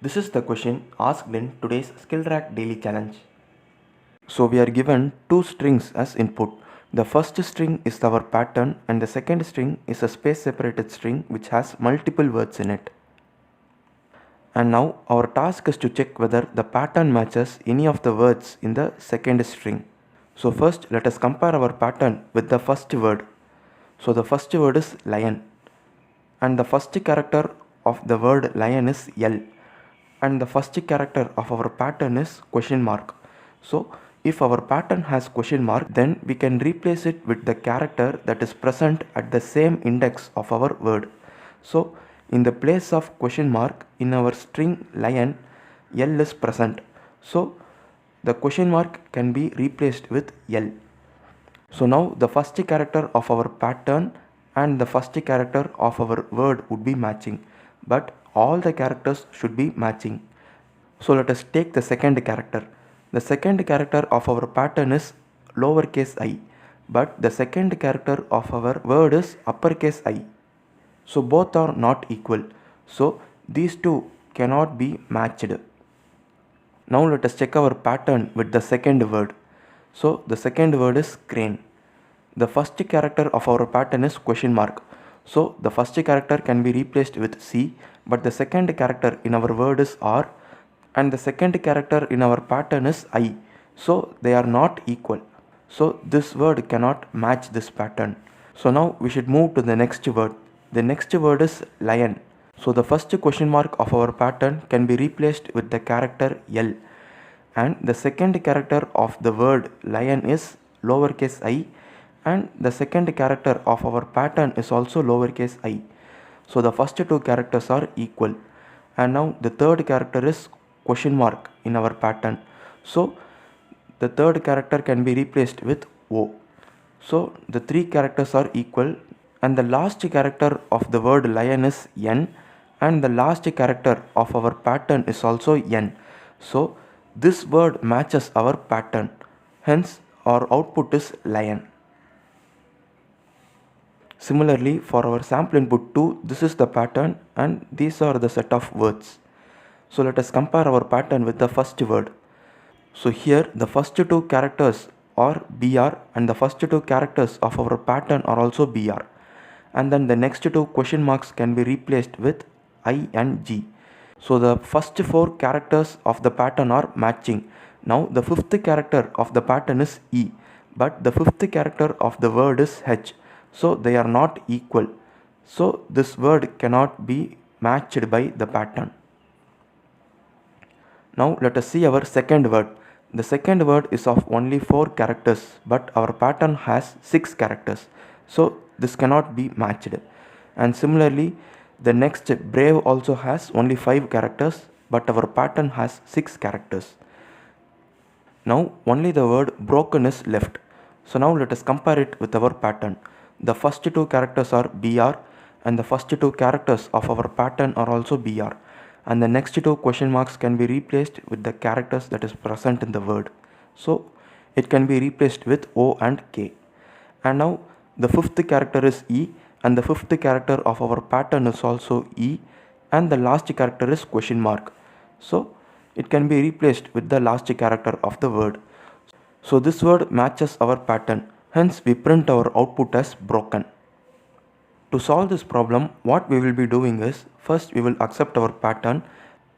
This is the question asked in today's SkillTrack Daily Challenge. So we are given two strings as input. The first string is our pattern and the second string is a space separated string which has multiple words in it. And now our task is to check whether the pattern matches any of the words in the second string. So first let us compare our pattern with the first word. So the first word is lion and the first character of the word lion is L and the first character of our pattern is question mark. So if our pattern has question mark, then we can replace it with the character that is present at the same index of our word. So in the place of question mark in our string lion, L is present. So the question mark can be replaced with L. So now the first character of our pattern and the first character of our word would be matching, but all the characters should be matching. So let us take the second character. The second character of our pattern is lowercase I, but the second character of our word is uppercase I. So both are not equal. So these two cannot be matched. Now let us check our pattern with the second word. So the second word is crane. The first character of our pattern is question mark. So the first character can be replaced with C, but the second character in our word is R and the second character in our pattern is I. So they are not equal. So this word cannot match this pattern. So now we should move to the next word. The next word is lion. So the first question mark of our pattern can be replaced with the character L and the second character of the word lion is lowercase I and the second character of our pattern is also lowercase I. So the first two characters are equal and now the third character is question mark in our pattern. So the third character can be replaced with O. So the three characters are equal and the last character of the word lion is N and the last character of our pattern is also N. So this word matches our pattern. Hence our output is lion. Similarly, for our sample input 2, this is the pattern and these are the set of words. So let us compare our pattern with the first word. So here the first two characters are BR and the first two characters of our pattern are also BR. And then the next two question marks can be replaced with I and G. So the first four characters of the pattern are matching. Now the fifth character of the pattern is E, but the fifth character of the word is H. So they are not equal. So this word cannot be matched by the pattern. Now let us see our second word. The second word is of only 4 characters, but our pattern has 6 characters. So this cannot be matched. And similarly, the next brave also has only 5 characters, but our pattern has 6 characters. Now only the word broken is left. So now let us compare it with our pattern. The first two characters are BR and the first two characters of our pattern are also BR. And the next two question marks can be replaced with the characters that is present in the word. So it can be replaced with O and K. And now the fifth character is E and the fifth character of our pattern is also E and the last character is question mark. So it can be replaced with the last character of the word. So this word matches our pattern. Hence we print our output as broken. To solve this problem, what we will be doing is, first we will accept our pattern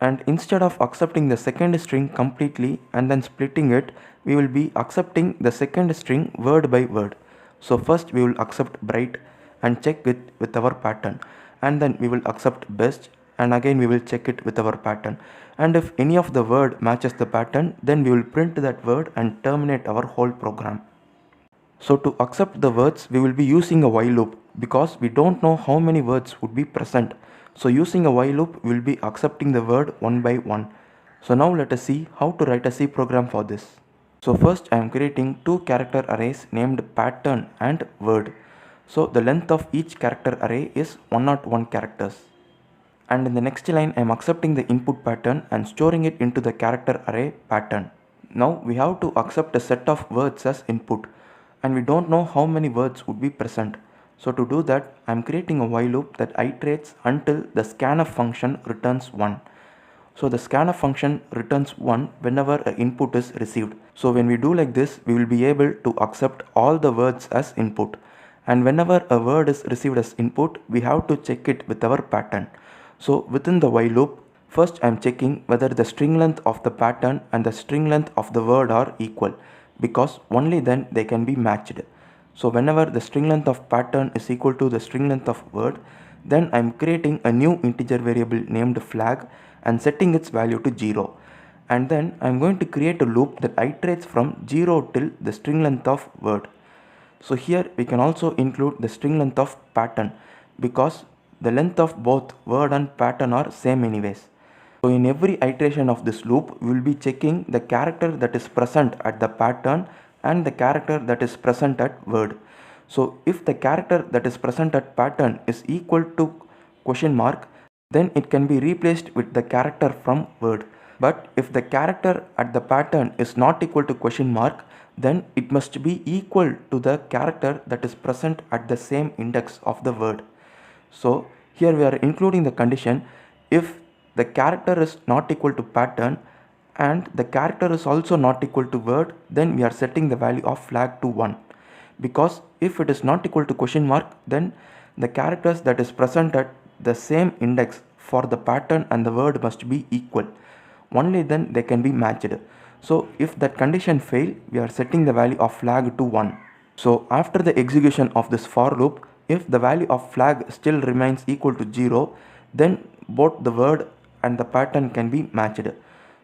and instead of accepting the second string completely and then splitting it, we will be accepting the second string word by word. So first we will accept bright and check it with our pattern and then we will accept best and again we will check it with our pattern. And if any of the word matches the pattern, then we will print that word and terminate our whole program. So to accept the words, we will be using a while loop because we don't know how many words would be present. So using a while loop, we will be accepting the word one by one. So now let us see how to write a C program for this. So first I am creating two character arrays named pattern and word. So the length of each character array is 101 characters. And in the next line I am accepting the input pattern and storing it into the character array pattern. Now we have to accept a set of words as input and we don't know how many words would be present. So to do that, I am creating a while loop that iterates until the scanf function returns 1. So the scanf function returns 1 whenever an input is received. So when we do like this, we will be able to accept all the words as input. And whenever a word is received as input, we have to check it with our pattern. So within the while loop, first I am checking whether the string length of the pattern and the string length of the word are equal, because only then they can be matched. So whenever the string length of pattern is equal to the string length of word, then I am creating a new integer variable named flag and setting its value to 0. And then I am going to create a loop that iterates from 0 till the string length of word. So here we can also include the string length of pattern, because the length of both word and pattern are same anyways. So in every iteration of this loop, we will be checking the character that is present at the pattern and the character that is present at word. So if the character that is present at pattern is equal to question mark, then it can be replaced with the character from word. But if the character at the pattern is not equal to question mark, then it must be equal to the character that is present at the same index of the word. So here we are including the condition if the character is not equal to pattern and the character is also not equal to word, then we are setting the value of flag to 1. Because if it is not equal to question mark, then the characters that is present at the same index for the pattern and the word must be equal. Only then they can be matched. So if that condition fail, we are setting the value of flag to 1. So after the execution of this for loop, if the value of flag still remains equal to 0, then both the word and the pattern can be matched.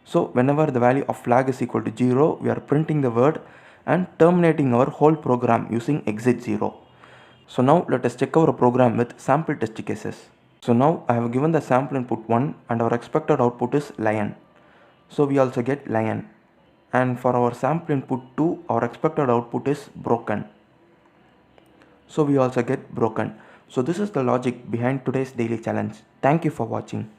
So whenever the value of flag is equal to 0, we are printing the word and terminating our whole program using exit 0. So now let us check our program with sample test cases. So now I have given the sample input 1 and our expected output is lion. So we also get lion. And for our sample input 2, our expected output is broken. So we also get broken. So this is the logic behind today's daily challenge. Thank you for watching.